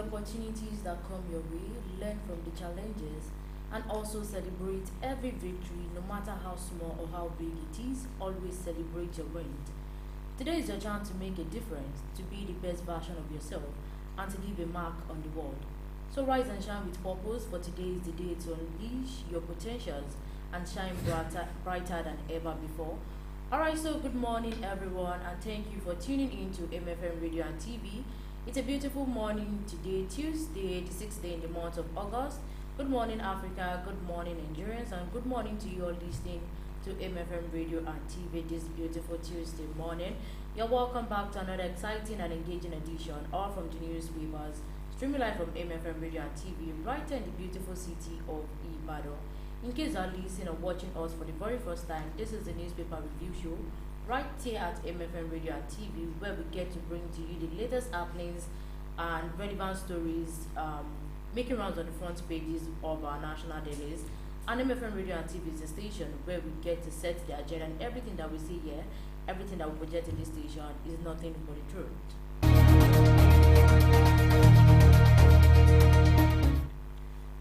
the opportunities that come your way, learn from the challenges, and also celebrate every victory, no matter how small or how big it is. Always celebrate your wins. Today is your chance to make a difference, to be the best version of yourself, and to leave a mark on the world. So rise and shine with purpose, for today is the day to unleash your potentials and shine brighter than ever before. Alright, so good morning everyone, and thank you for tuning in to MFM Radio and TV. It's a beautiful morning today, Tuesday, the 6th day in the month of August. Good morning Africa, good morning Nigerians, and good morning to you all listening to MFM Radio and TV this beautiful Tuesday morning. You're welcome back to another exciting and engaging edition, all from the newspapers, streaming live from MFM Radio and TV right here in the beautiful city of Ibadan. In case you are listening or watching us for the very first time, this is the newspaper review show right here at MFM Radio and TV, where we get to bring to you the latest happenings and relevant stories making rounds on the front pages of our national dailies. And MFM Radio and TV is a station where we get to set the agenda, and everything that we see here, everything that we project in this station is nothing but the truth.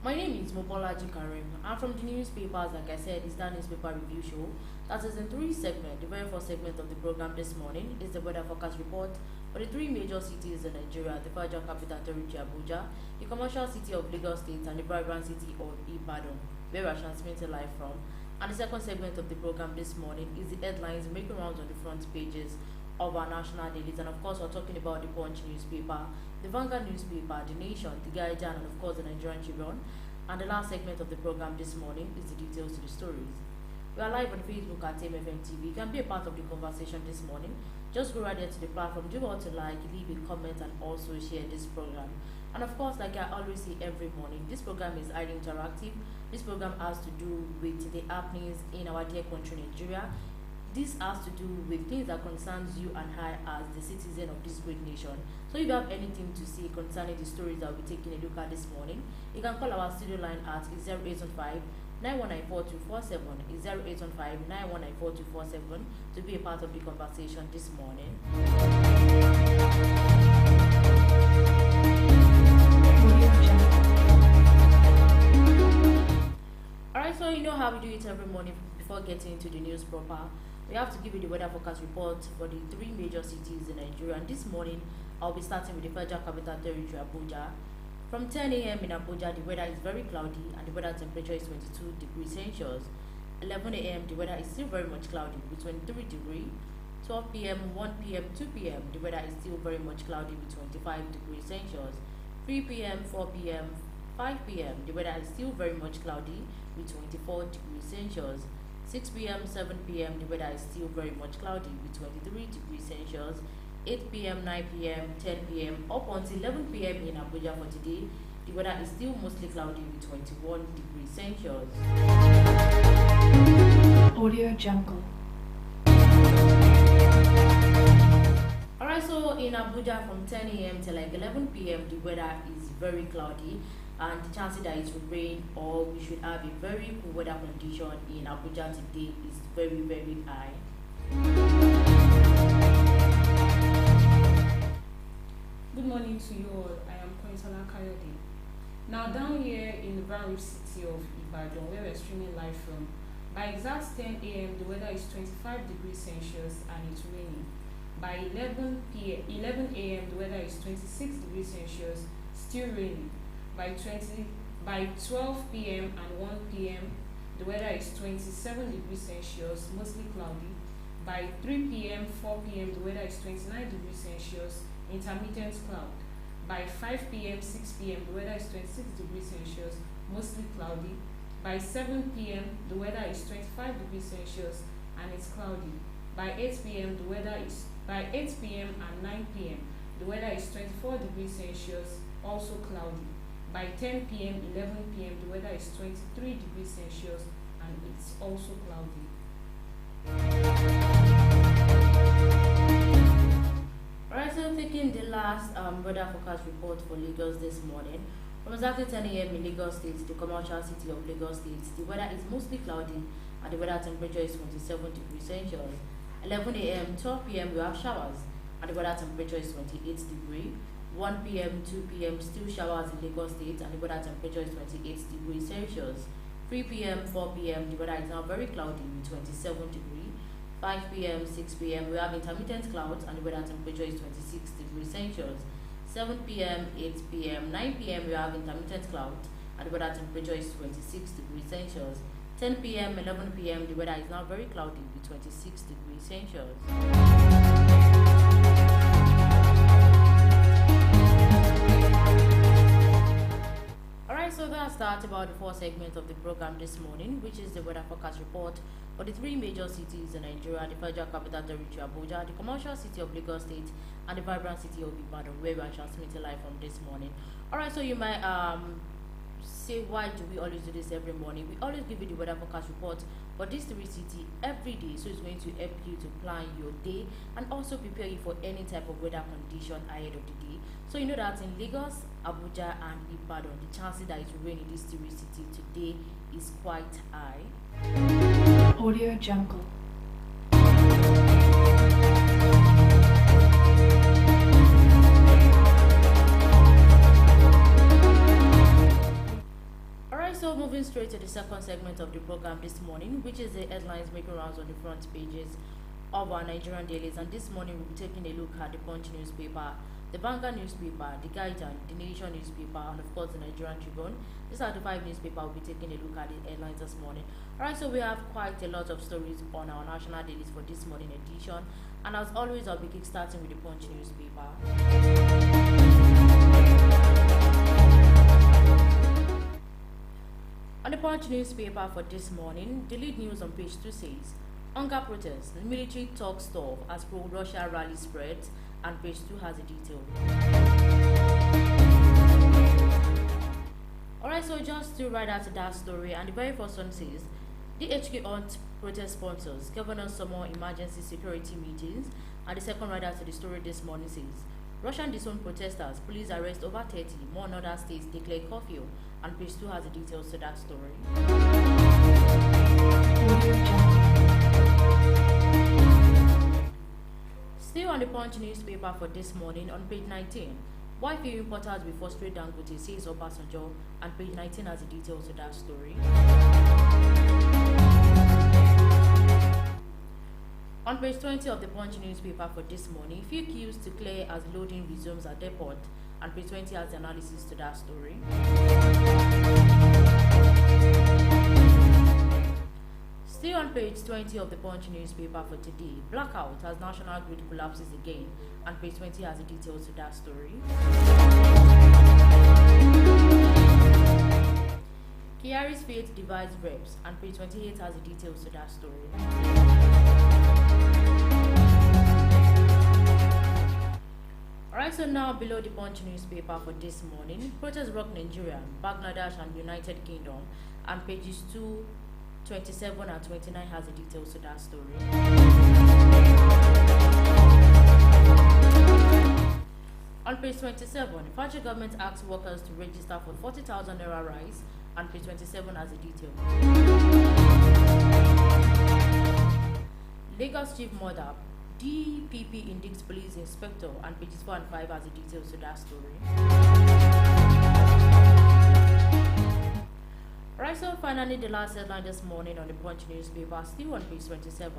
My name is Mobolaji Kareem. I'm from the newspapers. Like I said, it's that newspaper review show that is in three segments. The very first segment of the program this morning is the weather forecast report for the three major cities in Nigeria: the federal capital territory Abuja, the commercial city of Lagos State, and the vibrant city of Ibadan, where we are transmitting live from. And the second segment of the program this morning is the headlines making rounds on the front pages of our national dailies. And of course, we're talking about the Punch newspaper, the Vanguard newspaper, the Nation, the Guardian, and of course the Nigerian Tribune. And the last segment of the program this morning is the details to the stories. We are live on Facebook at MFM TV. You can be a part of the conversation this morning. Just go right there to the platform, do what to like, leave a comment, and also share this program. And of course, like I always say every morning, this program is highly interactive. This program has to do with the happenings in our dear country, Nigeria. This has to do with things that concerns you and I as the citizen of this great nation. So if you have anything to say concerning the stories that we're taking a look at this morning, you can call our studio line at 0815 9194247, 0815 9194247 to be a part of the conversation this morning. Alright, so you know how we do it every morning. Before getting into the news proper, we have to give you the weather forecast report for the three major cities in Nigeria. And this morning, I'll be starting with the federal capital territory, Abuja. From 10 a.m. in Abuja, the weather is very cloudy and the weather temperature is 22 degrees Celsius. 11 a.m., the weather is still very much cloudy with 23 degrees. 12 p.m., 1 p.m., 2 p.m., the weather is still very much cloudy with 25 degrees Celsius. 3 p.m., 4 p.m., 5 p.m., the weather is still very much cloudy with 24 degrees Celsius. 6 p.m., 7 p.m., the weather is still very much cloudy with 23 degrees Celsius. 8 p.m., 9 p.m., 10 p.m., up until 11 p.m. in Abuja for today, the weather is still mostly cloudy with 21 degrees Celsius. Audio Jungle. Alright, so in Abuja from 10 a.m. till like 11 p.m. the weather is very cloudy, and the chances that it will rain or we should have a very cool weather condition in Abuja today is very, very high. Good morning to you all. I am Koinsola Kayode. Now down here in the brown roof city of Ibadan, where we're streaming live from, by exact 10 a.m. the weather is 25 degrees Celsius and it's raining. By 11 a.m. the weather is 26 degrees Celsius, still raining. By 12 p.m. and 1 p.m. the weather is 27 degrees Celsius, mostly cloudy. By 3 p.m., 4 p.m. the weather is 29 degrees Celsius, intermittent cloud. By 5 p.m., 6 p.m. the weather is 26 degrees Celsius, mostly cloudy. By 7 p.m. the weather is 25 degrees Celsius and it's cloudy. By 8 p.m. by 8 p.m. and 9 p.m. the weather is 24 degrees Celsius, also cloudy. By 10 p.m., 11 p.m. the weather is 23 degrees Celsius and it's also cloudy. Alright, so taking the last weather forecast report for Lagos this morning. From exactly 10 a.m. in Lagos State, the commercial city of Lagos State, the weather is mostly cloudy and the weather temperature is 27 degrees Celsius. 11 a.m., 12 p.m. we have showers and the weather temperature is 28 degrees. 1 p.m., 2 p.m., still showers in Lagos State and the weather temperature is 28 degrees Celsius. 3 p.m., 4 p.m., the weather is now very cloudy with 27 degrees. 5 p.m., 6 p.m., we have intermittent clouds and the weather temperature is 26 degrees Celsius. 7 p.m., 8 p.m., 9 p.m., we have intermittent clouds and the weather temperature is 26 degrees Celsius. 10 p.m., 11 p.m., the weather is now very cloudy with 26 degrees Celsius. Alright, so that's that about the fourth segment of the program this morning, which is the weather forecast report for the three major cities in Nigeria: the Federal Capital Territory Abuja, the commercial city of Lagos State, and the vibrant city of Ibadan, where we are transmitting live from this morning. Alright, so you might say, why do we always do this every morning? We always give you the weather forecast report for these three cities every day, so it's going to help you to plan your day and also prepare you for any type of weather condition ahead of the day. So you know that in Lagos, Abuja, and Ibadan, the chances that it will rain in these three cities today is quite high. Audio Jungle. So moving straight to the second segment of the program this morning, which is the headlines making rounds on the front pages of our Nigerian dailies. And this morning we'll be taking a look at the Punch newspaper, the Vanguard newspaper, the Guardian, the Nation newspaper, and of course the Nigerian Tribune. These are the five newspapers we'll be taking a look at the headlines this morning. Alright, so we have quite a lot of stories on our national dailies for this morning edition. And as always, I'll be kickstarting with the Punch newspaper. On the Punch newspaper for this morning, the lead news on page 2 says, hunger protest, the military talks tough as pro-Russia rally spreads, and page 2 has a detail. Alright, so just to right out that story, and the very first one says, the HQ on protest sponsors, governors summon emergency security meetings, and the second right out to the story this morning says, Russian disowned protesters, police arrest over 30, more in other states declare curfew, and page 2 has the details to that story. Still on the Punch newspaper for this morning, on page 19, why few importers will frustrate Dangote, says Obasanjo, and page 19 has the details to that story. On page 20 of the Punch newspaper for this morning, few queues to clear as loading resumes at depot, and page 20 has the analysis to that story. Still on page 20 of the Punch newspaper for today, blackout as national grid collapses again, and page 20 has the details to that story. Kiari's fate divides reps, and page 28 has the details to that story. Alright, so now below the Punch newspaper for this morning, protests rock Nigeria, Bangladesh, and United Kingdom, and pages 2, 27, and 29 has the details to that story. On page 27, the federal government asks workers to register for 40,000 naira rise, and page 27 has the detail. Lagos chief murder, DPP indicts police inspector, and pages 4 and 5 has the details to that story. Right, so finally the last headline this morning on the Punch newspaper, still on page 27.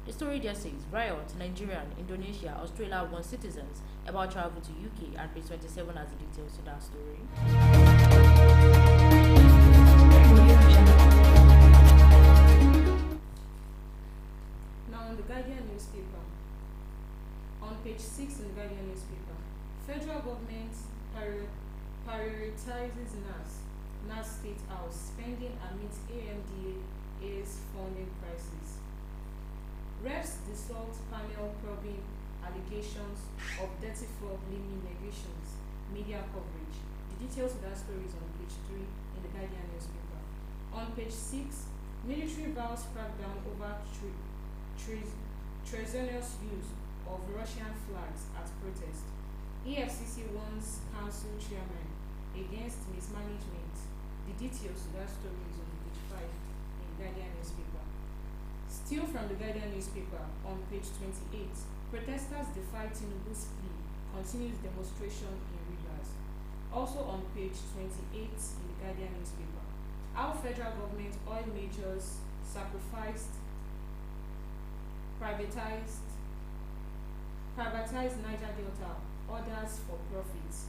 The story there says, riot, Nigerian, Indonesia, Australia warn citizens about travel to UK, and page 27 has the details to that story. Now on the Guardian newspaper, on page 6 in the Guardian newspaper, federal government prioritizes NAS State House spending amidst AMDA's funding crisis. Reps dissolved panel probing allegations of dirty fraud blaming negations, media coverage. The details of that story is on page 3 in the Guardian newspaper. On page 6, military vows crackdown over treasonous use of Russian flags at protest. EFCC warns council chairman against mismanagement. The details to that story is on page 5 in the Guardian newspaper. Still from the Guardian newspaper, on page 28, protesters defy Tinubu's plea, continues demonstration in Also on page 28 in the Guardian newspaper. How federal government oil majors sacrificed, privatized Niger Delta, orders for profits.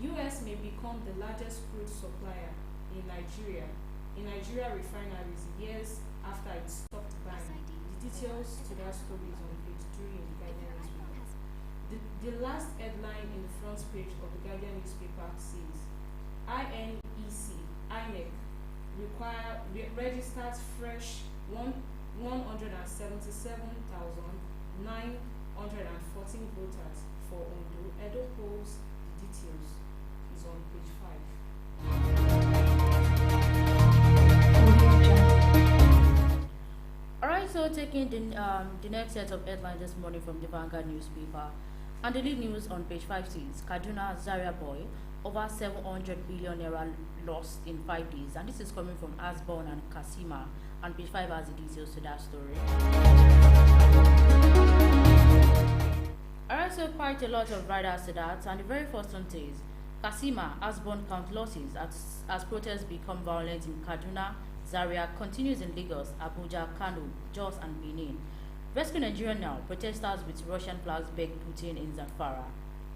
US may become the largest crude supplier in Nigeria refineries years after it stopped buying. The details to that story is on page 3 in the Guardian newspaper. The last headline in the front page of the Guardian newspaper says, INEC registers fresh 177,914 voters for Ondo. Edo polls. The details is on page 5. Alright, so taking the next set of headlines this morning from the Vanguard newspaper. And the lead news on page 5 says, Kaduna Zaria boy, over 700 billion naira lost in 5 days. And this is coming from Asborn and Kasima. And page 5 has the details to that story. Alright, so quite a lot of riders to that. And the very first one says, Kasima, Asborn count losses as protests become violent in Kaduna. Zaria continues in Lagos, Abuja, Kano, Jos and Benin. Rescue Nigeria now, protesters with Russian flags beg Putin in Zamfara.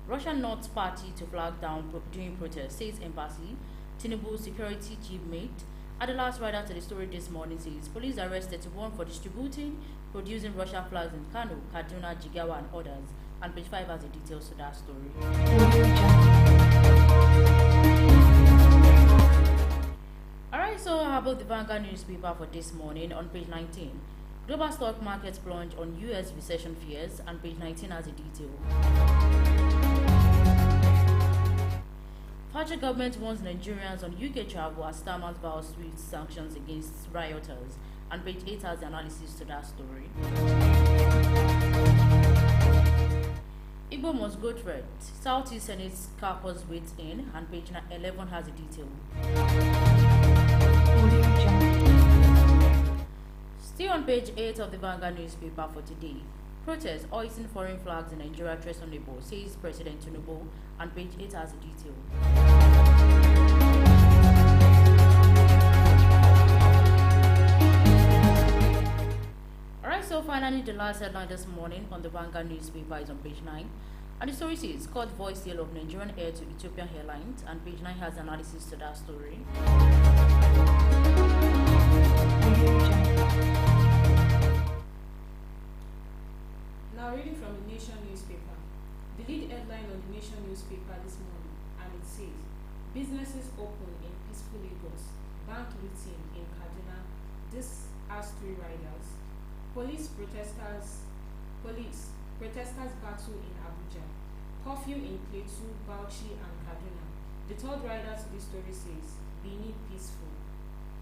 Russian North Party to flag down during protest, says embassy. Tinubu security chief mate. And the last rider to the story this morning says, police arrest 31 for distributing, producing Russian flags in Kano, Kaduna, Jigawa and others. And page 5 has the details to that story. Alright, so how about the Vanguard newspaper for this morning on page 19? Global stock markets plunge on US recession fears, and page 19 has a detail. Federal government warns Nigerians on UK travel as Starmer vows swift sanctions against rioters, and page 8 has the analysis to that story. Igbo must go threat. Southeast Senate's caucus waits in, and page 11 has a detail. Still on page 8 of the Vanguard newspaper for today. Protests hoisting foreign flags in Nigeria treasonable, says President Tinubu, and page 8 has a detail. Alright, so finally the last headline this morning on the Vanguard newspaper is on page 9. And the story says, court voice sale of Nigerian air to Ethiopian Airlines, and page 9 has analysis to that story. Now reading from the Nation newspaper. The lead headline on the Nation newspaper this morning, and it says, businesses open in peaceful Lagos, bank looting in Kaduna, this has 3 riders. Protesters battle in Abuja, curfew in Plateau, Bauchi and Kaduna. The third rider to this story says, Benin peaceful.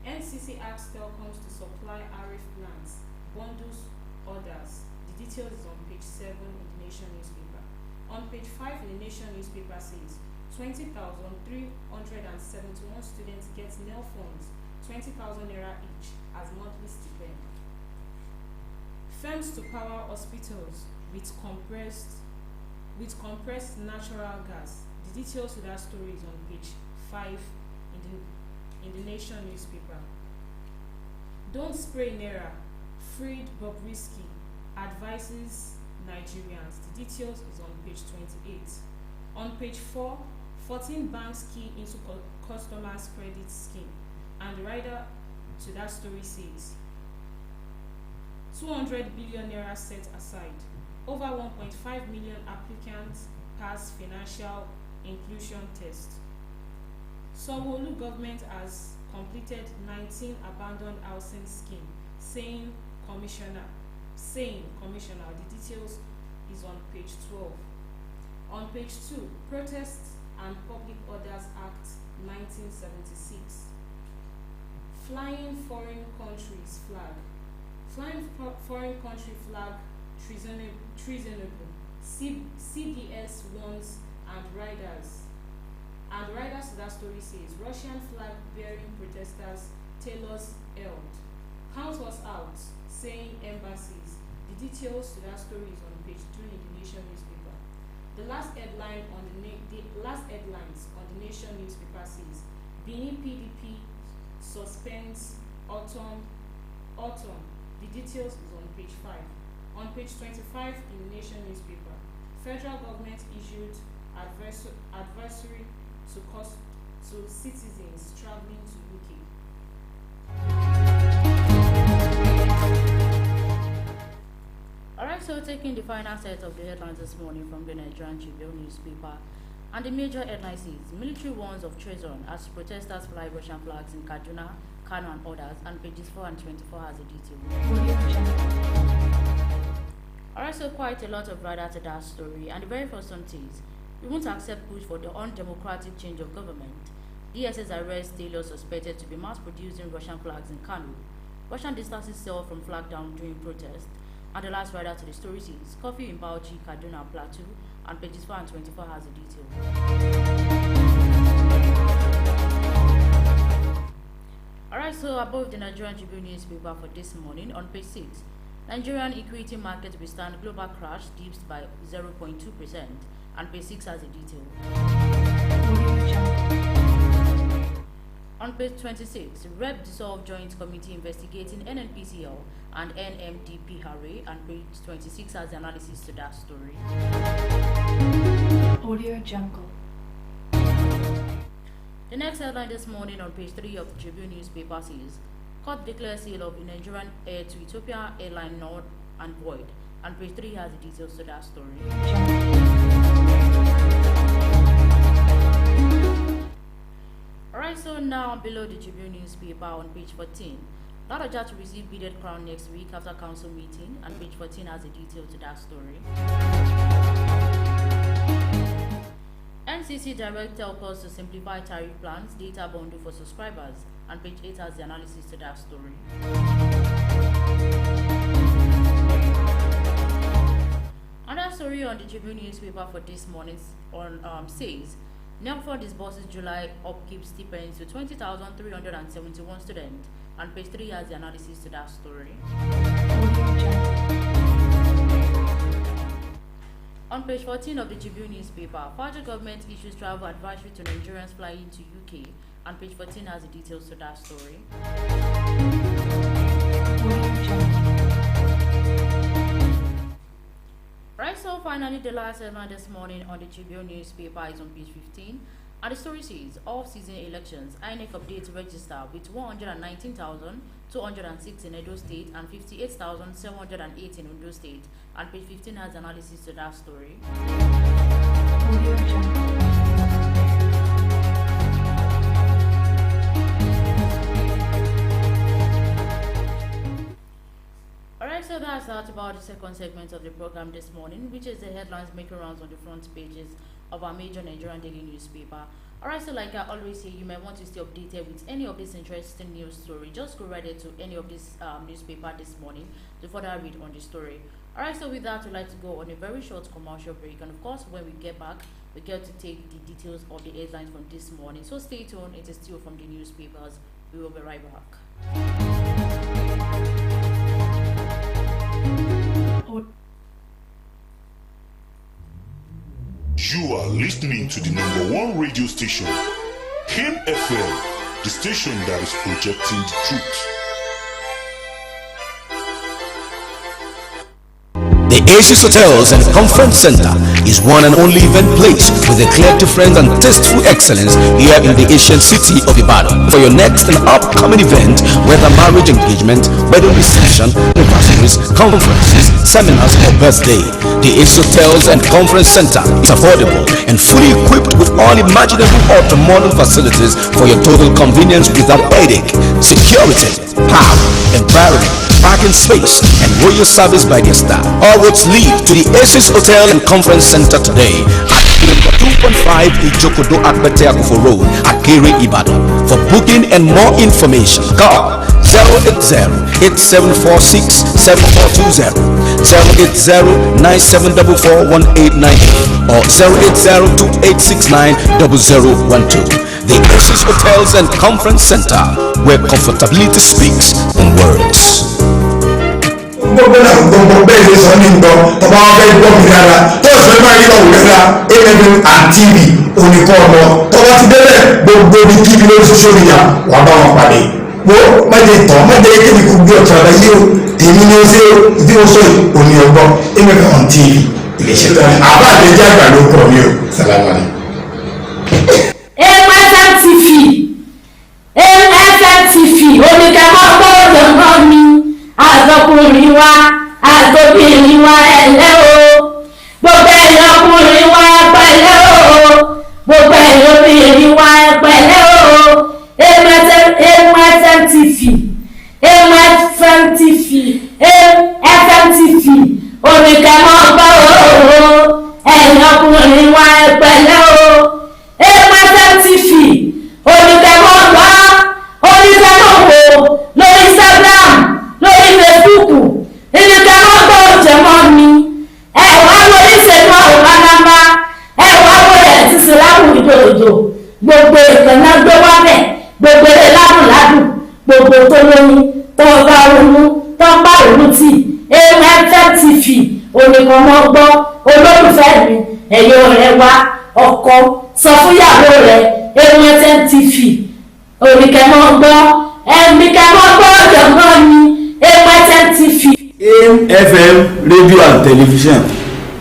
NCC asks telecoms to supply RF plans, bundles orders. The details is on page 7 in the Nation newspaper. On page 5 in the Nation newspaper says, 20,371 students get NEL funds, 20,000 naira each as monthly stipend. Firms to power hospitals with compressed natural gas. The details to that story is on page 5 in the Nation newspaper. Don't spray Naira, freed Bobrisky advises Nigerians. The details is on page 28. On page 4, 14 banks key into customers' credit scheme, and the rider to that story says, 200 billion naira set aside. Over 1.5 million applicants pass financial inclusion test. Sanwo-Olu government has completed 19 abandoned housing scheme, saying commissioner. The details is on page 12. On page 2, Protests and Public Orders Act 1976. Flying foreign countries flag. Flying foreign country flag treasonable. CDS warns and riders. And riders to that story says, Russian flag bearing protesters, tailors held. Count us out, saying embassies. The details to that story is on page 3 in the Nation newspaper. The last headlines on the Nation newspaper says Benin PDP suspends autumn. The details is on page 5. On page 25 in the Nation newspaper, federal government issued advisory to citizens traveling to UK. Alright, so taking the final set of the headlines this morning from the Nigerian Tribune newspaper, and the major headline says military warns of treason as protesters fly Russian flags in Kaduna, Kano and others, and pages 4 and 24 has a detail. Alright, so quite a lot of writer to that story, and the very first one says we won't accept push for the undemocratic change of government. DSS arrests Taylor suspected to be mass producing Russian flags in Kano. Russian distances sell from flag down during protest. And the last writer to the story says coffee in Bauchi, Kaduna, Plateau, and pages 4 and 24 has a detail. Alright, so above the Nigerian Tribune newspaper for this morning on page 6, Nigerian equity market withstand global crash dips by 0.2%, and page 6 has a detail. On page 26, REP dissolved joint committee investigating NNPCL and NMDPRA, and page 26 has the analysis to that story. Audio Jungle. The next headline this morning on page 3 of the Tribune newspaper says court declares sale of Nigerian air to Ethiopia airline null and void, and page 3 has the details to that story. Alright, so now below the Tribune newspaper on page 14, Ladoja to receive bidded crown next week after council meeting, and page 14 has a detail to that story. NCC direct telcos to simplify tariff plans, data bundle for subscribers, and page 8 has the analysis to that story. Another story on the Tribune newspaper for this morning says NELFOR disburses July upkeep stipends to 20,371 students, and page 3 has the analysis to that story. On page 14 of the Tribune newspaper, federal government issues travel advisory to Nigerians flying to UK, and page 14 has the details to that story. Right, so finally the last headline this morning on the Tribune newspaper is on page 15, and the story says off-season elections, INEC updates register with 119,206 in Edo State and 58,708 in Ondo State, and page 15 has analysis to that story. Alright, so that's that about the second segment of the program this morning, which is the headlines making rounds on the front pages of our major Nigerian daily newspaper. Alright, so like I always say, you might want to stay updated with any of this interesting news story. Just go right into any of this newspaper this morning to further read on the story. Alright, so with that, we'd like to go on a very short commercial break, and of course, when we get back, we get to take the details of the headlines from this morning. So stay tuned, it is still from the newspapers. We will be right back. You are listening to the #1 radio station, Him FM, the station that is projecting the truth. The Aces Hotels and Conference Center is one and only event place with a clear difference and tasteful excellence here in the ancient city of Ibadan. For your next and upcoming event, whether marriage engagement, wedding reception, anniversaries, conferences, seminars, or birthday, the Aces Hotels and Conference Center is affordable and fully equipped with all imaginable ultra-modern facilities for your total convenience without headache, security, power, environment, parking space, and royal service by their staff. All roads lead to the Aces Hotel and Conference Center today at number 2.5 Ijokodo Akbete Akufo Road, Akere, Ibadan. For booking and more information, call 080-8746-7420, 080-9744-1898, or 080-2869-0012. The Aces Hotels and Conference Center, where comfortability speaks in words. bẹ́ẹ̀ ṣe sọ ní gbọ́ tọ́ba wọn fẹ́ gbọ́ mi dára tó o sì fẹ́ máa yí lọ́wọ́ dára AMFM and TV oníkọ́ ọ̀nà tọ́ba ti débẹ̀ gbogbo ibi kíbi lórí social media wà bá wọn pàdé wo májè tán májè kébi kú bí ọ̀tún àbá yìí o tèmi ni ó ṣe ìdí ó sọ yìí òní ọgbọ́n AMFM and TV iléeṣẹ́ tó ní àbá àdéjẹ́ àgbà ló kọ̀ mí o sálámà ni. AMFM TV oníkẹ́kọ̀ọ́ gbọ́dọ̀ mọ́ mi àtọkùnrin wa àtọkùnrin wa ẹ̀lẹ́ o gbogbo ẹ̀yìn ọkùnrin wa pẹ̀lẹ́ o gbogbo ẹ̀yìn obìnrin wa pẹ̀lẹ́ o AMFM TV oníkẹ́kọ̀ọ́ gbọ́dọ̀ ẹ̀yìn ọkùnrin wa pẹ̀lẹ́ o AMFM TV oníkẹ́kọ̀ọ́ gbọ́ oníkẹ́kọ̀ọ́ wo lórí Instagram lórí Facebook oníkẹ́kọ̀ọ́ gbọ́ òjẹ̀mọ́ mi ẹ̀wà lórí ìṣèlú àwọn anamba ẹ̀wà wọlé ẹ̀sìsì láwùn ìdòdò gbogbo ìkànnà gbé wá bẹ̀ gbogbo ilé ládùn gbogbo tó lóyún tó bá ronú tó bá ronú tì AMFM TV oníkẹ́kọ̀ọ́ gbọ́ olólùfẹ́ mi ẹ̀yọ́ rẹ̀ wá ọkọ sọ fúnyàwó rẹ̀ AMFM TV oníkẹ́mọ́ gbọ́ ọ̀jọ̀gbọ́n ni AMFM TV. AMFM rédíò and tẹlifíṣàn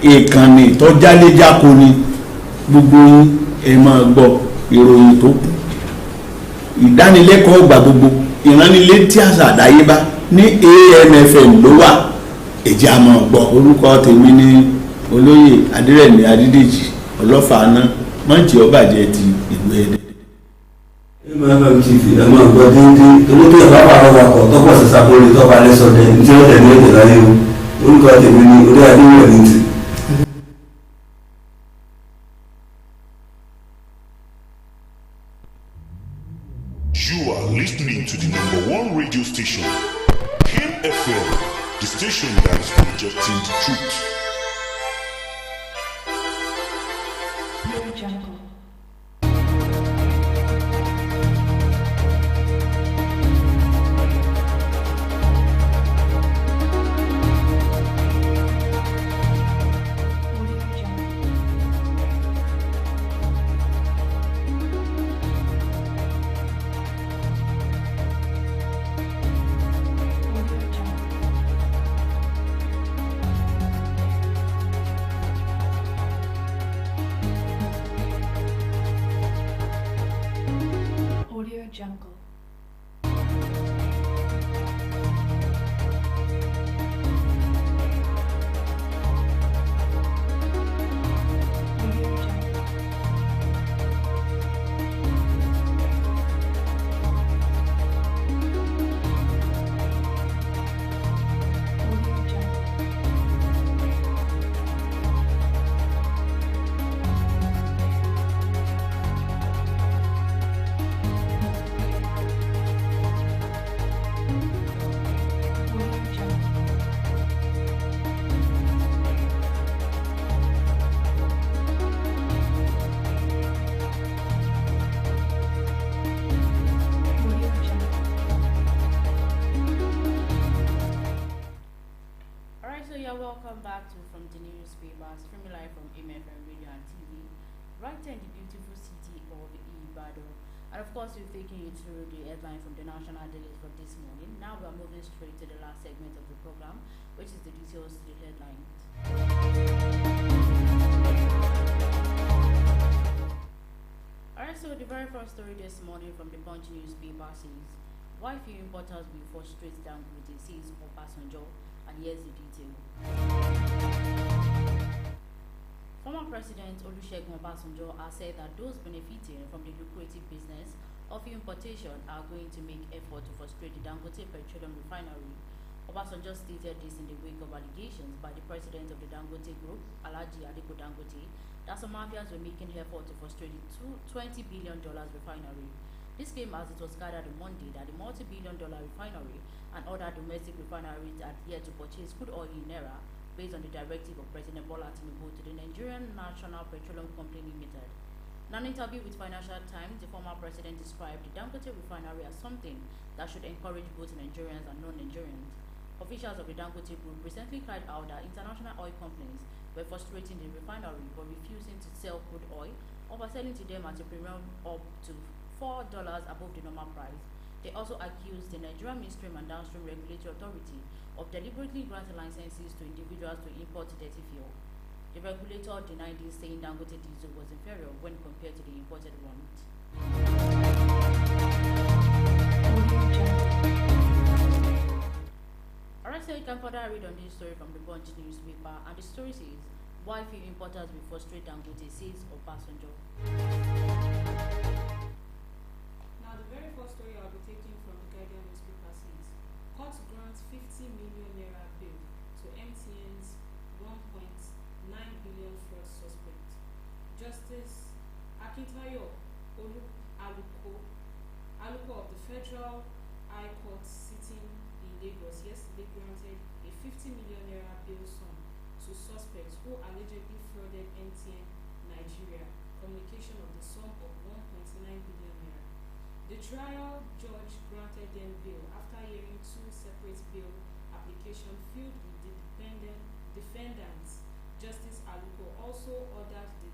ìkànnì tó jáléjáko ni gbogbo yín ẹ máa gbọ́ ìròyìn tó kù ìdánilẹ́kọ̀ọ́ ọgbà gbogbo ìránnilétí àṣà àdáyébá ní AMFM ló wà ẹ̀jẹ̀ a máa gbọ́. Orúkọ tèmi ní olóyè adírẹ̀mí adídèjì ọlọ́fàáná mọ́ǹtì ọbàjẹ́ ti ìlú Ẹdẹ. AMFM TV ẹ máa gbọ́ déédéé torí pé ìbá pàrọ̀ wakọ̀ tọ́pọ̀ sísàkóri tọ́ba lẹ́sọ̀dẹ̀ ní tí ó tẹ̀lé èdè láyé o. Orúkọ tèmi ní orí adéwọ̀ ní ti. You are listening to the #1 radio station, Him FM, the station that is projecting the truth. Audio Jungle. Audio Jungle. Audio Jungle. Audio Jungle. Audio Jungle. Audio Jungle. Alright, so you're welcome back to From the Newspaper, streaming live from AMFM Radio and TV, right here in the beautiful city of Ibadan. And of course, we've taken you through the headline from the national daily for this morning. Now we're moving straight to the last segment of the program, which is the details to the headlines. Alright, so the very first story this morning from the Punch newspaper says, why few importers will frustrate down with the says Obasanjo, and here's the detail. Former President Olusegun Obasanjo has said that those benefiting from the lucrative business of importation are going to make effort to frustrate the Dangote Petroleum Refinery. Obasanjo stated this in the wake of allegations by the president of the Dangote Group, Alhaji Aliko Dangote, that some mafias were making effort to frustrate the $20 billion refinery. This came as it was gathered on Monday that the multi-billion-dollar refinery and other domestic refineries had yet to purchase crude oil in naira based on the directive of President Bola Tinubu to the Nigerian National Petroleum Company Limited. In an interview with Financial Times, the former president described the Dangote refinery as something that should encourage both Nigerians and non-Nigerians. Officials of the Dangote Group recently cried out that international oil companies were frustrating the refinery but refusing to sell crude oil, overselling to them at a premium up to $4 above the normal price. They also accused the Nigerian Midstream and Downstream Regulatory Authority of deliberately granting licenses to individuals to import dirty fuel. The regulator denied this, saying Dangote diesel was inferior when compared to the imported ones. Alright, so you can further read on this story from the Punch newspaper, and the story says, why few importers will frustrate Dangote, says Obasanjo. Now, the very first story I'll be taking from the Guardian newspaper says, Court grants 50 million naira bail to MTN's 1.9 billion fraud suspect. Justice Akintayo Aluko of the Federal High Court sitting in Lagos yesterday granted a 50 million naira bail sum to suspects who allegedly frauded MTN Nigeria communication of the sum of 1.9 billion naira. The trial judge granted them bail after hearing two separate bail applications filed with the defendants. Justice Aluko also ordered the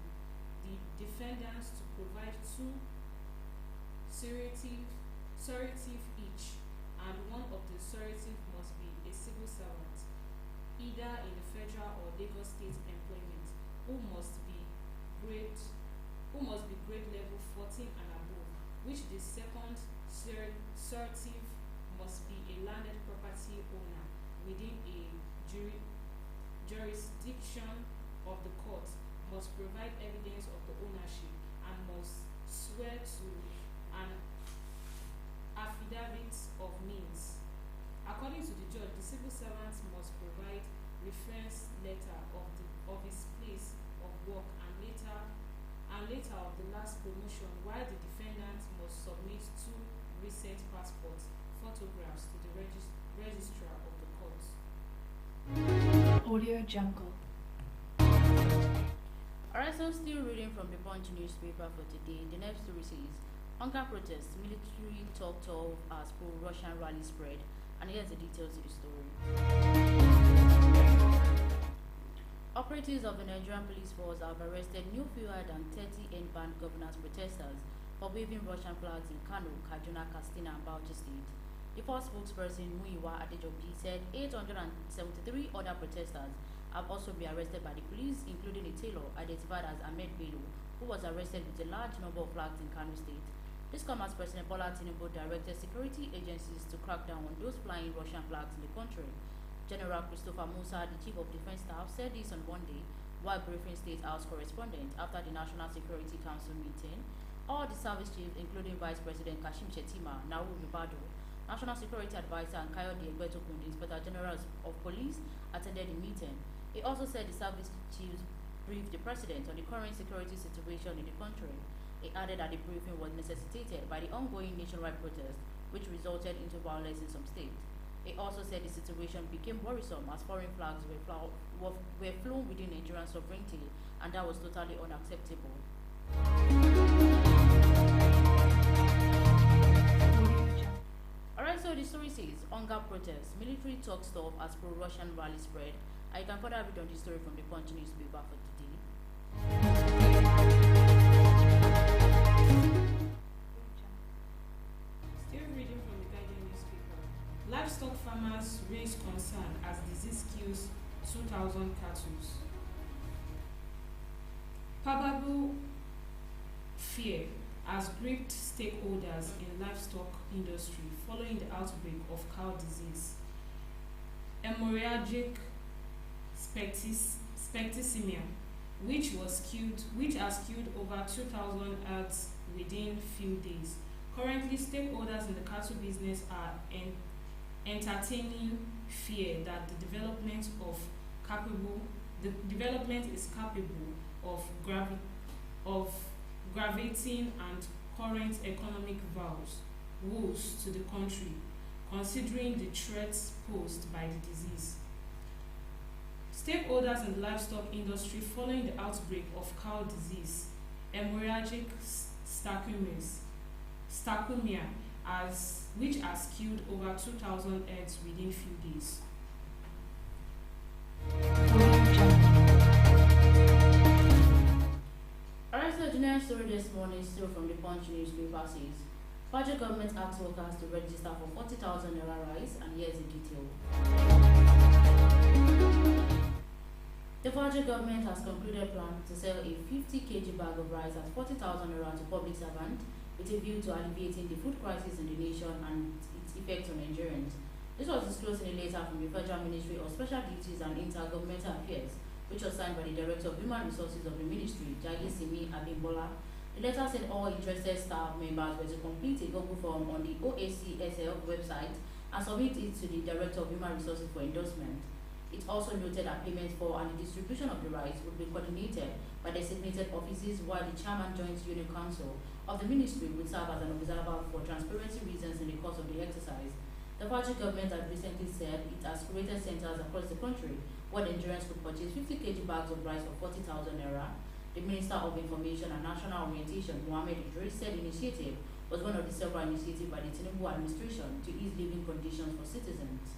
defendants to provide two surrogate each, and one of the surrogate must be a civil servant, either in the federal or Lagos state employment, who must be grade level 14 and above, which the second surrogate must be a landed property owner within a jurisdiction of the court, must provide evidence of the ownership, and must swear to an affidavit of means. According to the judge, the civil servant must provide reference letter of his place of work and later of the last promotion, while the defendant must submit two recent passport photographs to the registrar of the court. Audio Jungle. Alright, so still reading from the Punch newspaper for today. The next story says, hunger protests, military talk tough as pro-Russian rally spread. And here's the details to the story. Operatives of the Nigerian police force have arrested no fewer than 30 end-banned governance protesters for waving Russian flags in Kano, Kaduna, Katsina, and Bauchi State. The force spokesperson Muyiwa Adejobi said 873 other protesters have also been arrested by the police, including a tailor identified as Ahmed Bello, who was arrested with a large number of flags in Kano State. This comes as President Bola Tinubu directed security agencies to crack down on those flying Russian flags in the country. General Christopher Musa, the Chief of Defense Staff, said this on Monday while briefing State House correspondent after the National Security Council meeting. All the service chiefs, including Vice President Kashim Shettima, Nauru Ribado, National Security Advisor, and Kayode Egbetokun, the Inspector General of Police, attended the meeting. He also said the service chiefs briefed the President on the current security situation in the country. He added that the briefing was necessitated by the ongoing nationwide protest, which resulted into violence in some states. He also said the situation became worrisome as foreign flags were flown within Nigerian sovereignty, and that was totally unacceptable. Alright, so the story says, hunger protests, military talk stop as pro-Russian rally spread. I can further read on this story from the Punch newspaper for today. Still reading from the Guardian newspaper. Livestock farmers raise concern as disease kills 2,000 cattle. Probable fear has gripped stakeholders in livestock industry following the outbreak of cow disease. Hemorrhagic septicemia, which has killed over 2,000 herds within few days. Currently, stakeholders in the cattle business are entertaining fear that the development is capable of gravitating and current economic woes to the country, considering the threats posed by the disease. Stakeholders in the livestock industry following the outbreak of cow disease, hemorrhagic septicemia, which has killed over 2,000 heads within few days. Federal government asks workers to register for 40,000 naira rise, and here's the detail. The federal government has concluded plan to sell a 50 kg bag of rice at 40,000 naira to public servants with a view to alleviating the food crisis in the nation and its effects on Nigerians. This was disclosed in a letter from the Federal Ministry of Special Duties and Intergovernmental Affairs, which was signed by the Director of Human Resources of the Ministry, Jagi Simi Abimbola. The letter said all interested staff members were to complete a Google form on the OACSL website and submit it to the Director of Human Resources for endorsement. It also noted that payments for and the distribution of the rice would be coordinated by designated offices, while the Chairman Joint Union Council of the Ministry would serve as an observer for transparency reasons in the course of the exercise. The federal government has recently said it has created centers across the country where Nigerians could purchase 50 kg bags of rice for 40,000 naira. The Minister of Information and National Orientation, Mohammed Idris, said the initiative was one of the several initiatives by the Tinubu administration to ease living conditions for citizens.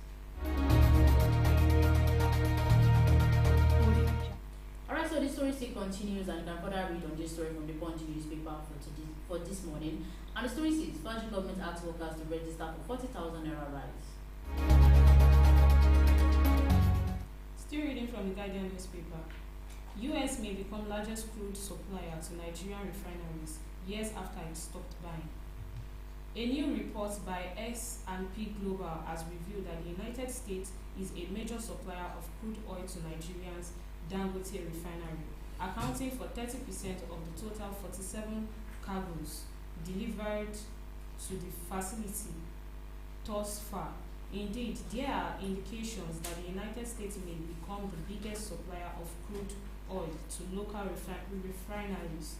Alright, so the story still continues, and you can further read on this story from the Punch newspaper for this morning. And the story says, federal government asks workers to register for 40,000 naira rise. Still reading from the Guardian newspaper. US may become largest crude supplier to Nigerian refineries years after it stopped buying. A new report by S&P Global has revealed that the United States is a major supplier of crude oil to Nigeria's Dangote refinery, accounting for 30% of the total 47 cargoes delivered to the facility thus far. Indeed, there are indications that the United States may become the biggest supplier of crude oil to local refineries,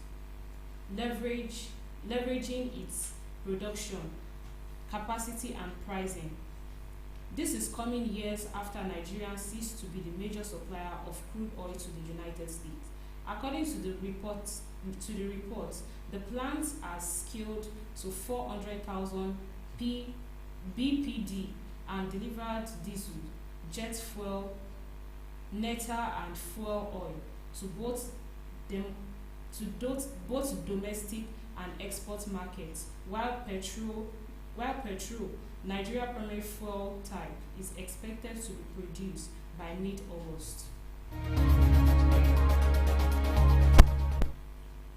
leveraging its production capacity and pricing. This is coming years after Nigeria ceased to be the major supplier of crude oil to the United States. According to the report, the plant has scaled to 400,000 BPD and delivered diesel, jet fuel, netta, and fuel oil to both domestic and export markets, while petrol, Nigeria primary fuel type, is expected to be produced by mid-August.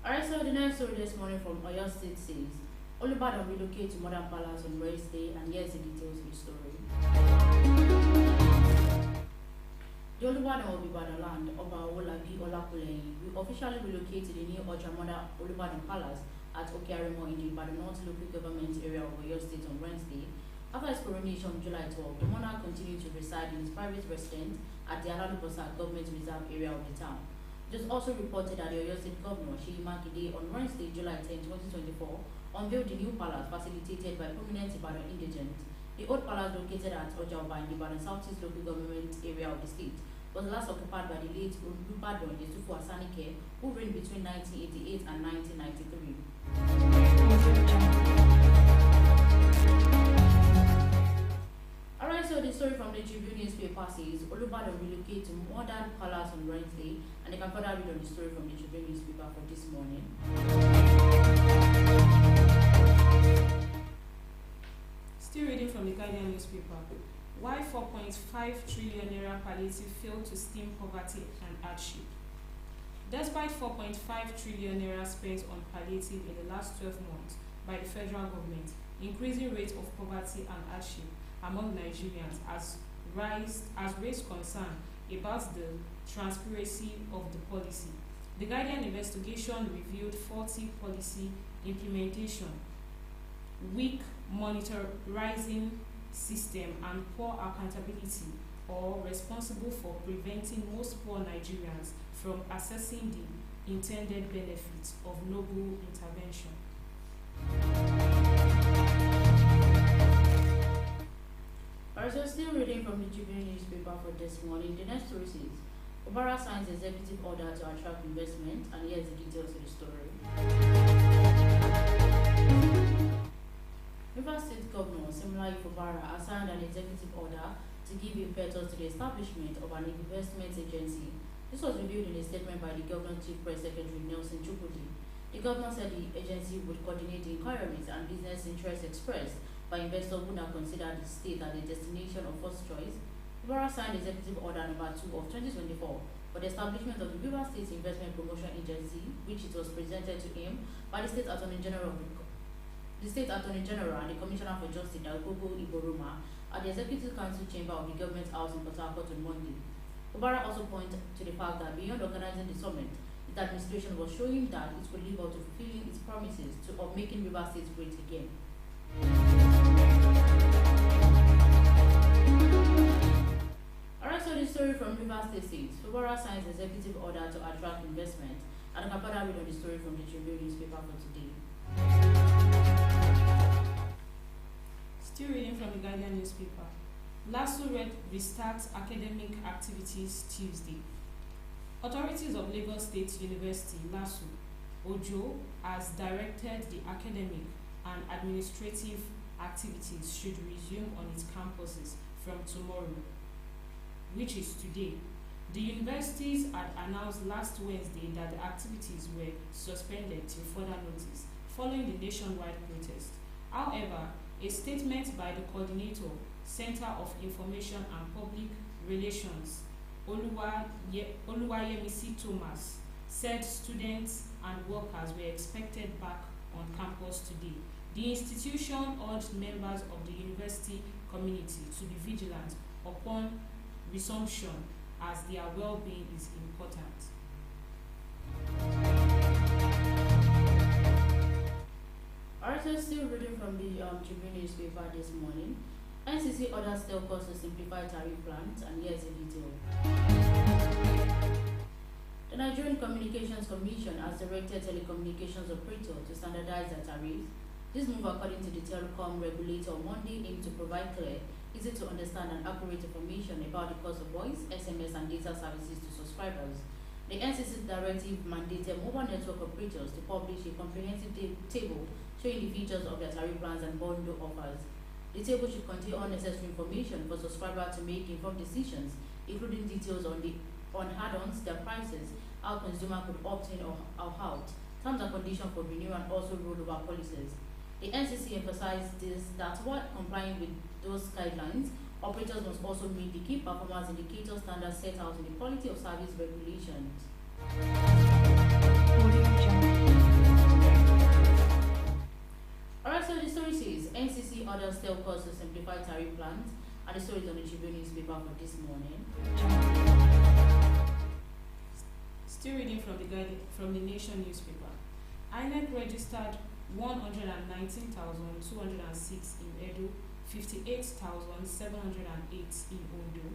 Alright, so the next story this morning from Oyo State says, Olubadan relocate to Modern Palace on Wednesday, and here's the details of the story. The Olubadan of Ibadan land, Oba Olabi Olakuleyin, will officially relocate to the new Ultramodern Olubadan Palace at Okearemo in the Ibadan North local government area of Oyo State on Wednesday. After his coronation on July 12, the monarch continued to reside in his private residence at the Alalubosa government reserve area of the town. It was also reported that the Oyo State Governor, Seyi Makinde, on Wednesday, July 10, 2024, unveiled the new palace facilitated by prominent Ibadan indigents. The old palace, located at Ojaoba in the Ibadan Southeast local government area of the state, was last occupied by the late Olubadan Yesufu Asanike, who reigned between 1988 and 1993. Alright, so the story from the Tribune newspaper says Olubadan relocate to Modern Palace on Wednesday, and they can further read on the story from the Tribune newspaper for this morning. Still reading from the Guardian newspaper. Why 4.5 trillion naira palliative failed to stem poverty and hardship? Despite 4.5 trillion naira spent on palliative in the last 12 months by the federal government, increasing rates of poverty and hardship among Nigerians has raised concern about the transparency of the policy. The Guardian investigation revealed faulty policy implementation, weak monitoring system, and poor accountability, or responsible for preventing most poor Nigerians from accessing the intended benefits of noble intervention. Alright, so still reading from the Tribune newspaper for this morning. The next story says, Obara signs executive order to attract investment, and here's the details of the story. Rivers State Governor Similai Obara has signed an executive order to give impetus to the establishment of an investment agency. This was revealed in a statement by the Governor's Chief Press Secretary Nelson Chukwudi. The The governor said the agency would coordinate the inquiries and business interests expressed by investors who now consider the state as a destination of first choice. Fubara signed Executive Order Number 2 of 2024 for the establishment of the River State Investment Promotion Agency, which it was presented to him by the State Attorney General and the Commissioner for Justice, Dagogo Iboroma, at the Executive Council Chamber of the Government House in Port Harcourt on Monday. Fubara also pointed to the fact that beyond organizing the summit, the administration was showing that it could live up to fulfilling its promises of making River State great again. Alright, so the story from River State says Fubara signs executive order to attract investment, and I can further read on the story from the Tribune newspaper for today. Still reading from the Guardian newspaper. LASU restarts academic activities Tuesday. Authorities of Lagos State University, LASU, Ojo, has directed the academic and administrative activities should resume on its campuses from tomorrow, which is today. The universities had announced last Wednesday that the activities were suspended till further notice following the nationwide protest. However, a statement by the coordinator, Center of Information and Public Relations, Oluwayemisi Thomas, said students and workers were expected back on campus today. The institution urged members of the university community to be vigilant upon resumption as their well-being is important. Alright, so still reading from the Tribune newspaper this morning. NCC orders telcos to simplify tariff plans, and here's a detail. The Nigerian Communications Commission has directed telecommunications operators to standardize their tariffs. This move, according to the telecom regulator on Monday, aimed to provide clear, easy to understand and accurate information about the cost of voice, SMS and data services to subscribers. The NCC directive mandated mobile network operators to publish a comprehensive table showing the features of their tariff plans and bundle offers. The table should contain all necessary information for subscribers to make informed decisions, including details on add-ons, their prices, how consumers could opt in or out, terms and conditions for renewal, and also rollover policies. The NCC emphasized that while complying with those guidelines, operators must also meet the key performance indicator standards set out in the quality of service regulations. Alright, so the story says NCC orders telcos to simplify tariff plans, and the story is on the Tribune newspaper for this morning. Still reading from the Nation newspaper. INEC registered 119,206 in Edo, 58,708 in Ondo.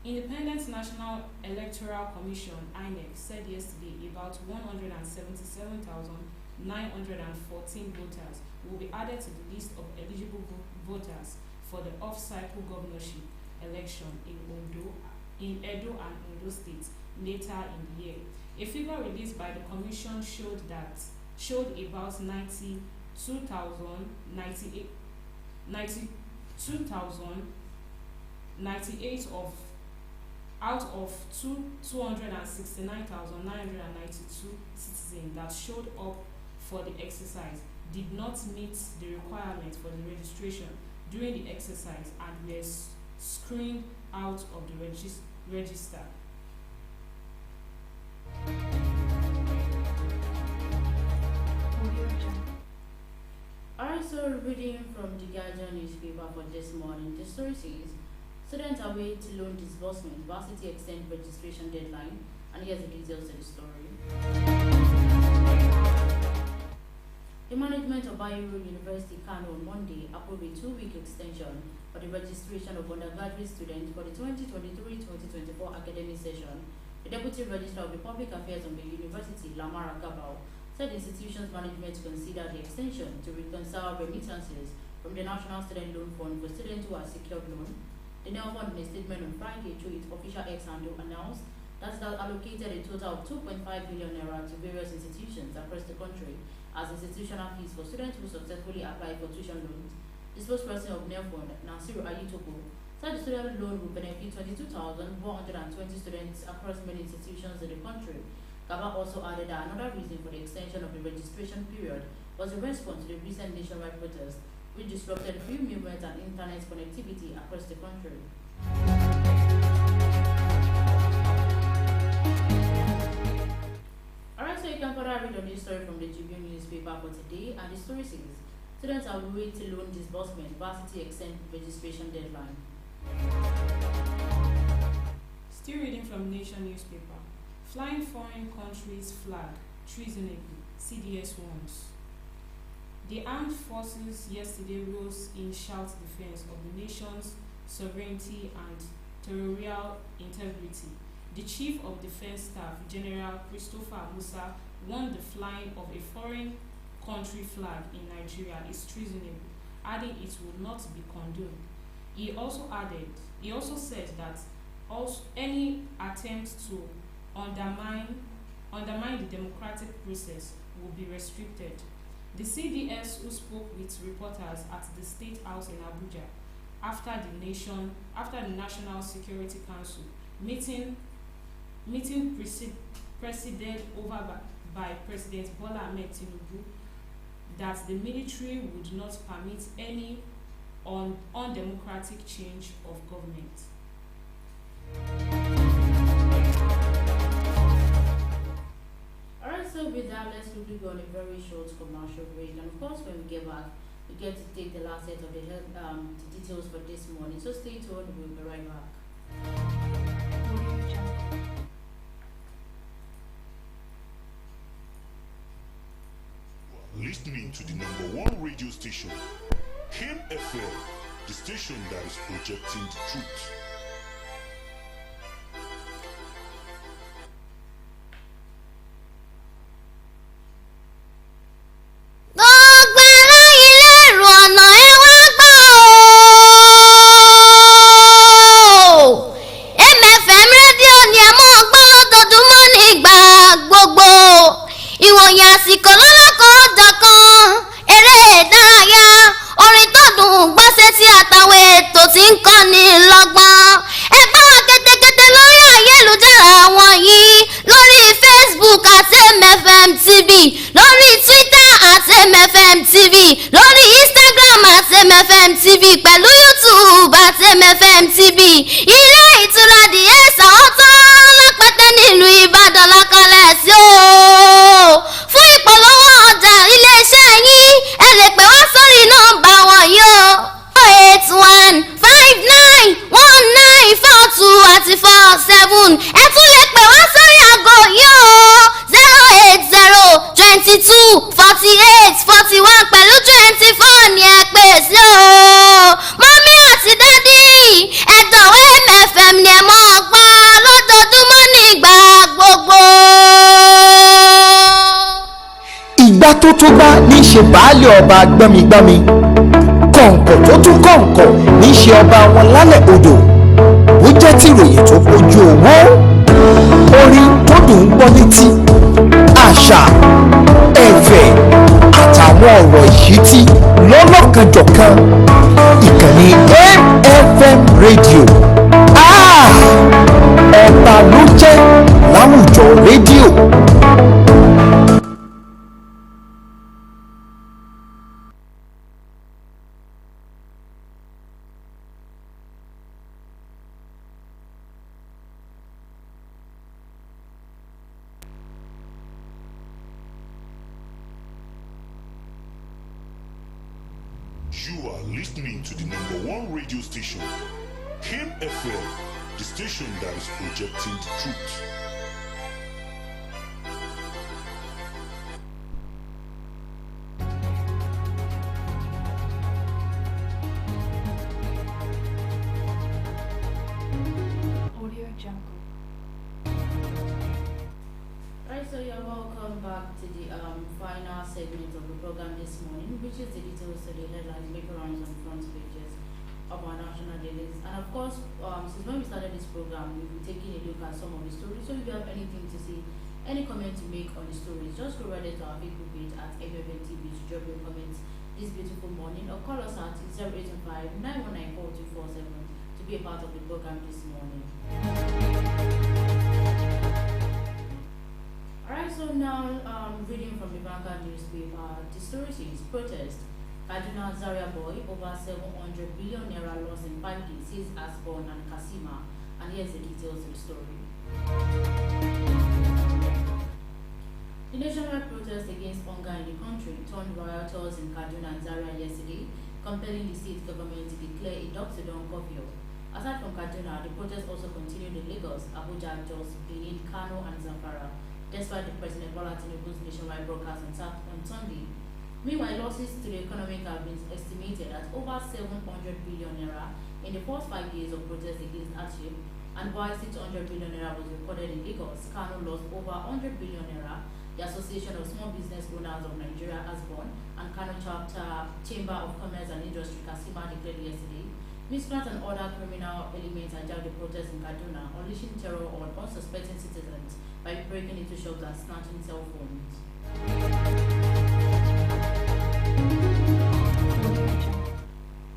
Independent National Electoral Commission (INEC) said yesterday about 177,914 voters will be added to the list of eligible voters for the off-cycle governorship election in Edo and Ondo states later in the year. A figure released by the commission showed about 92,098 out of 269,992 citizens that showed up for the exercise did not meet the requirement for the registration during the exercise and were screened out of the register. Alright, so reading from the Guardian newspaper for this morning, the story says students await loan disbursement, varsity extend registration deadline, and here's the details of the story. The management of Bayero University Kano on Monday approved a 2-week extension for the registration of undergraduate students for the 2023-2024 academic session. The Deputy Registrar of the Public Affairs on the University, Lamara Gabao, said the institution's management considered the extension to reconcile remittances from the National Student Loan Fund for students who are secured loan. The NEL Fund, in a statement on Friday through its official X handle, announced that it has allocated a total of 2.5 billion naira to various institutions across the country as institutional fees for students who successfully applied for tuition loans. The spokesperson of NEL Fund, Nasiru Ayitoko, said the student loan will benefit 22,120 students across many institutions in the country. Gaba also added that another reason for the extension of the registration period was a response to the recent nationwide protest, which disrupted free movement and internet connectivity across the country. Alright, so you can further read on this story from the Tribune newspaper for today, and the story says students are worried to loan disbursement, varsity extend registration deadline. Still reading from Nation newspaper. Flying foreign countries' flag treasonably, CDS warns. The armed forces yesterday rose in sharp defense of the nation's sovereignty and territorial integrity. The Chief of Defense Staff, General Christopher Musa, warned the flying of a foreign country flag in Nigeria is treasonable, adding it will not be condoned. He also said that any attempt to undermine the democratic process will be restricted. The CDS, who spoke with reporters at the State House in Abuja after the National Security Council meeting presided over by President Bola Ahmed Tinubu, that the military would not permit any undemocratic change of government. Alright, so with that, let's quickly go on a very short commercial break. And of course, when we get back, we get to take the last set of the details for this morning. So stay tuned, we'll be right back. Audio Jungle. Listening to the #1 radio station, Him FM, the station that is projecting the truth. pẹ̀lú YouTube àti MFM TV ilé ìtura Dìẹ́sà ọ̀tọ̀ lápẹ́tẹ́ nílùú Ìbàdàn lákàlẹ̀ sí o. Fún ìpolówó ọjà iléeṣẹ́ yín ẹ lè pè wá sórí nọ́mbà wọ̀nyí o 081591942 àti 47. Ẹ tún lè pè wá sórí aago yìí o 080224841 pẹ̀lú 24 ni ẹ pè sí o. Mọ́mí àti dádì ẹ̀dọ̀wé MFM ni ẹ mọ́ gbọ́ lójoojúmọ́ nígbà gbogbo. Ìgbà tó tó bá ní ṣe baálé ọba gbọ́migbọ́mi, kọ̀ǹkọ̀ tó tún kọ̀ǹkọ̀ ní ṣe ọba wọn lálẹ́ odò. Ó jẹ́ tìròyìn tó kojú owó, orin tó dùn ún gbọ́ létí, àṣà, ẹ̀fẹ̀ àtàwọn ọ̀rọ̀ ìṣítí lọ́lọ́kanjọ̀kan. Ìkànnì MFM rédíò ọba ló jẹ́ láwùjọ rédíò. You are listening to the #1 radio station, Him FM, the station that is projecting the truth. Audio Jungle. Right, so you're welcome back to the final segment of the program this morning, which is the details of the headlines making rounds on the front pages of our national dailies. And of course, since when we started this program, we've been taking a look at some of the stories. So if you have anything to say, any comment to make on the stories, just go right to our Facebook page at MFM TV to drop your comments this beautiful morning, or call us at 0805 919 4247 to be a part of the program this morning. now reading from the Vanguard newspaper. The story says protest. Kaduna Zaria boy over 700 billion naira loss in 5 days says Asborn and Kasima. And here's the details of the story. The nationwide protest against hunger in the country turned rioters in Kaduna and Zaria yesterday, compelling the state government to declare a dusk-to-dawn curfew. Aside from Kaduna, the protest also continued in Lagos, Abuja, Jos, Benin, Kano, and Zamfara, despite the President Bola Tinubu's nationwide broadcast on Sunday. Meanwhile, losses to the economy have been estimated at over 700 billion naira in the first 5 days of protest against hardship, and while 600 billion naira was recorded in Lagos, Kano lost over 100 billion naira. The Association of Small Business Owners of Nigeria, ASBON, and Kano Chapter Chamber of Commerce and Industry, Kasima, declared yesterday miscreants and other criminal elements hijacked the protest in Kaduna, unleashing terror on unsuspecting citizens by breaking into shops and snatching cell phones.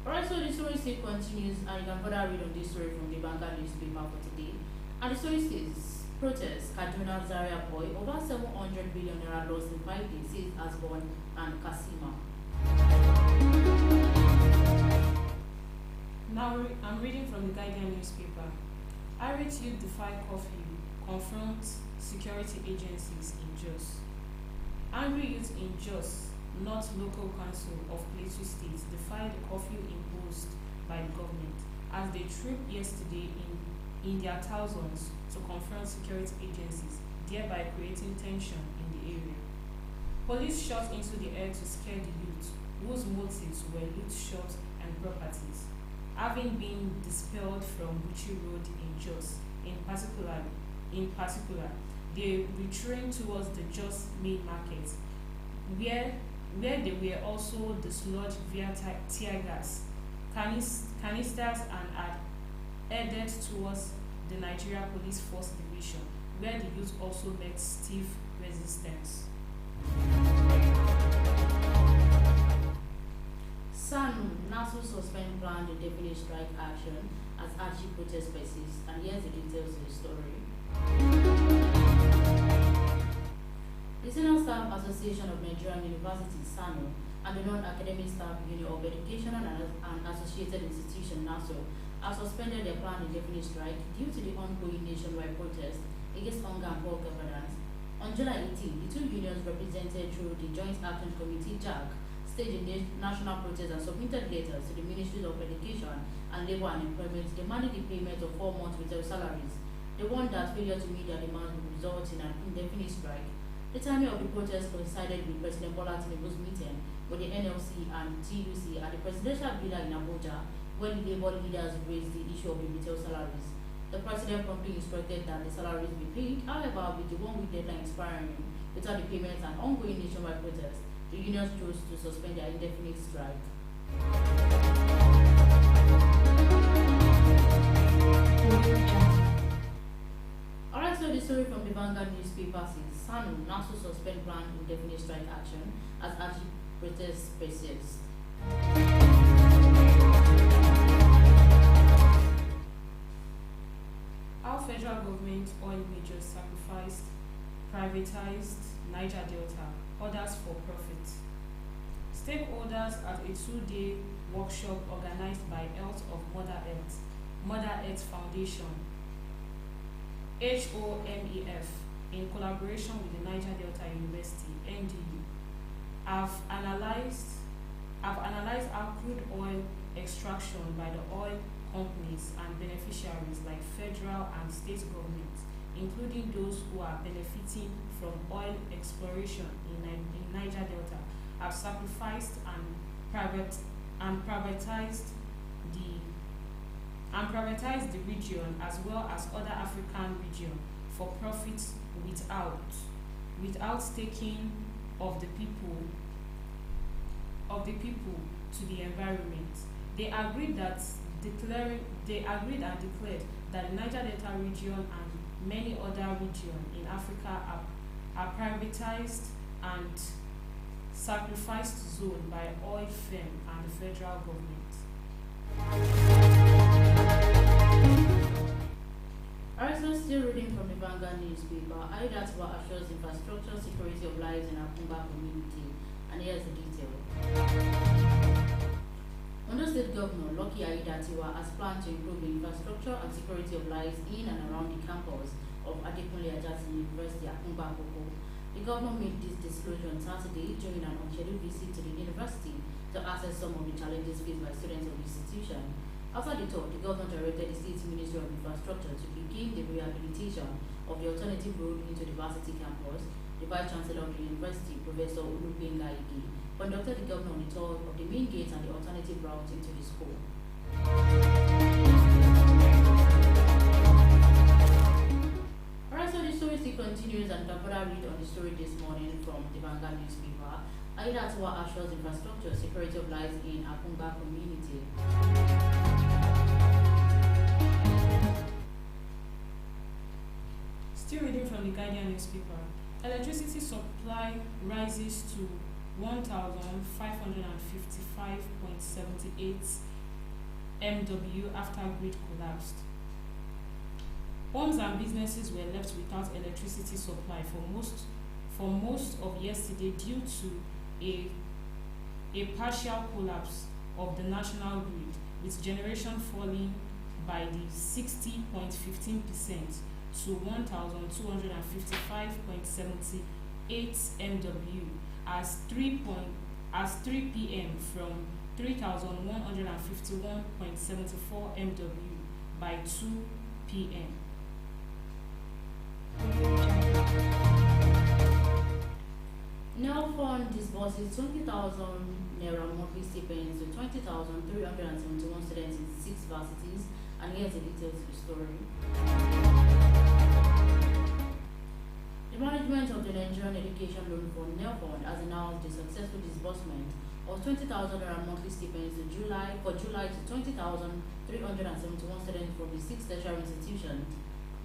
Alright, so the story still continues, and you can further read on this story from the Vanguard newspaper for today. And the story says, protest, Kaduna Zaria boy, over 700 billion naira lost in 5 days, says Asborn and Kasima. Now I'm reading from the Guardian newspaper. Irate youth defy curfew, confront security agencies in Jos. Angry youth in Jos, not local council of Plateau State, defied the curfew imposed by the government as they trooped yesterday in their thousands to confront security agencies, thereby creating tension in the area. Police shot into the air to scare the youth, whose motives were loot shots and properties, having been dispelled from Buchi Road in Jos. In particular, they returned towards the Jos main market, where they were also dislodged via tear gas, canisters, and had headed towards the Nigeria Police Force Division, where the youth also met stiff resistance. SANU, NASU suspend planned indefinite strike action as Archie protest persists, and here's the details of the story. The Senior Staff Association of Nigerian Universities, SANU, and the Non-Academic Staff Union of Education and Associated Institutions, NASU, have suspended their planned indefinite strike due to the ongoing nationwide protest against hunger and poor governance. On July 18, the two unions represented through the Joint Action Committee, JAC, staged a national protest and submitted letters to the Ministries of Education and Labour and Employment demanding the payment of 4 months with their salaries. They warned that failure to meet their demands would result in an indefinite strike. The timing of the protest coincided with President Bola Tinubu's meeting with the NLC and TUC at the presidential villa in Abuja, where the Labour leaders raised the issue of the retail salaries. The president promptly instructed that the salaries be paid, however, with the 1 week deadline expiring without the payments and ongoing nationwide protest, the unions chose to suspend their indefinite strike. Alright, so the story from the Vanguard newspaper says SANU now to suspend planned indefinite strike action as Archie protests persists. Our federal government oil majors privatized Niger Delta, orders for profit. Stakeholders at a 2-day workshop organized by Health of Mother Earth Foundation, HOMEF, in collaboration with the Niger Delta University, NDU, have analyzed how crude oil extraction by the oil companies and beneficiaries like federal and state governments, including those who are benefiting from oil exploration in Niger Delta, have sacrificed and privatized the region as well as other African regions for profit without taking of the people to the environment. They agreed and declared that the Niger Delta region and many other regions in Africa are privatized and sacrificed zone by oil firm and the federal government. Alright, so Still reading from the Vanguard newspaper, Aidatwa assures infrastructure security of lives in Akumba community. And here's the detail. Ondo State Governor Lucky Aiyedatiwa has planned to improve the infrastructure and security of lives in and around the campus of Adekunle Ajasin University, Akumba Akoko. The governor made this disclosure on Saturday during an unscheduled visit to the university to assess some of the challenges faced by students of the institution. After the talk, the governor directed the State Ministry of Infrastructure to begin the rehabilitation of the alternative road into the varsity campus. The Vice Chancellor of the University, Professor Olubenga Ige, conducted the governor on the tour of the main gates and the alternative route into the school. Alright, so the story still continues, and can further read on the story this morning from the Vanguard newspaper. Aidatwa assures infrastructure security of lives in Akumba community. Still reading from the Guardian newspaper. Electricity supply rises to 1,555.78 MW after grid collapsed. Homes and businesses were left without electricity supply for most of yesterday due to a partial collapse of the national grid, with generation falling by the 60.15% to 1,255.78 MW as 3 p.m. from 3,151.74 MW by 2 p.m. Now Fund disburses 20,000 naira monthly stipends to 20,371 students in 6 varsities, and here's the details of the story. The management of the Nigerian Education Loan Fund (NELFund) has announced the successful disbursement of 20,000 naira monthly stipends to July to 20,371 students from the 6 tertiary institutions.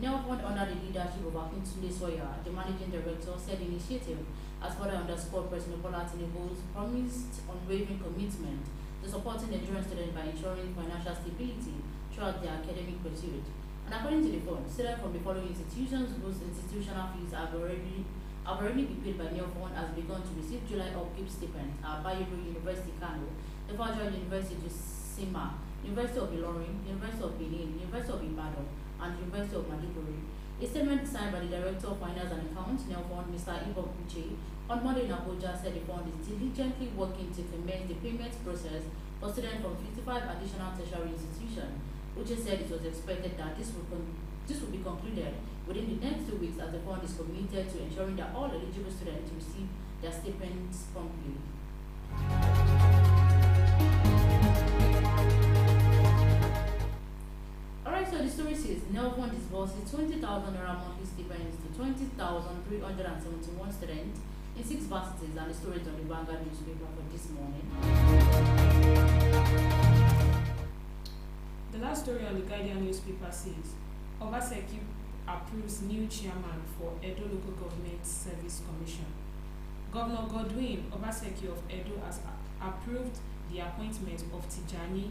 NELFund, under the leadership of Akintunde Soya, the managing director, said the initiative has further underscored President Bola Tinubu's promised unwavering commitment to supporting Nigerian students by ensuring financial stability throughout their academic pursuit. And according to the fund, students from the following institutions whose institutional fees have already been paid by NELFund has begun to receive July upkeep stipends at Bayero University Kano, the Federal University Sima, University of Ilorin, University of Benin, University of Ibadan, and University of Maiduguri. A statement signed by the Director of Finance and Accounts, NELFund, Mr. Ibo Kuche, on Monday in Abuja said the fund is diligently working to commence the payment process for students from 55 additional tertiary institutions. Uche said it was expected that this will be concluded within the next 2 weeks, as the fund is committed to ensuring that all eligible students receive their stipends promptly. Alright, so the story says NELFund disburses 20,000 naira monthly stipends to 20,371 students in 6 varsities, and the story is on the Vanguard newspaper for this morning. The last story on the Guardian newspaper says, Obaseki approves new chairman for Edo Local Government Service Commission. Governor Godwin Obaseki of Edo has approved the appointment of Tijani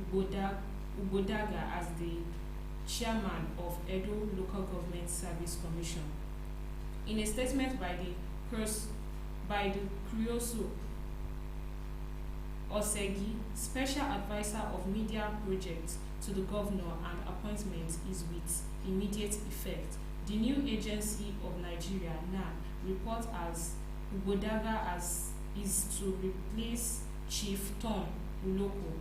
Ubodaga as the chairman of Edo Local Government Service Commission. In a statement by the Crioso Osegi, special advisor of media projects to the governor, and appointment is with immediate effect. The new agency of Nigeria, NAN, reports as Ubodaga is to replace Chief Tom Uloko.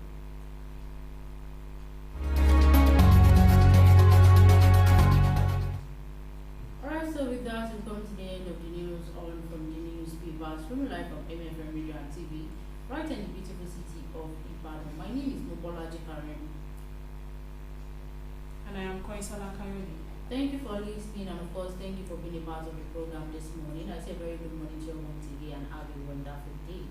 Alright, so with that, we come to the end of the news on from the newspapers, from live from MFM Radio and TV, right in the beautiful city of Ibadan. My name is Mobolaji Kareem. And I am Koisala Kayode. Thank you for listening, and of course, thank you for being a part of the program this morning. I say very good morning to you once again, and have a wonderful day.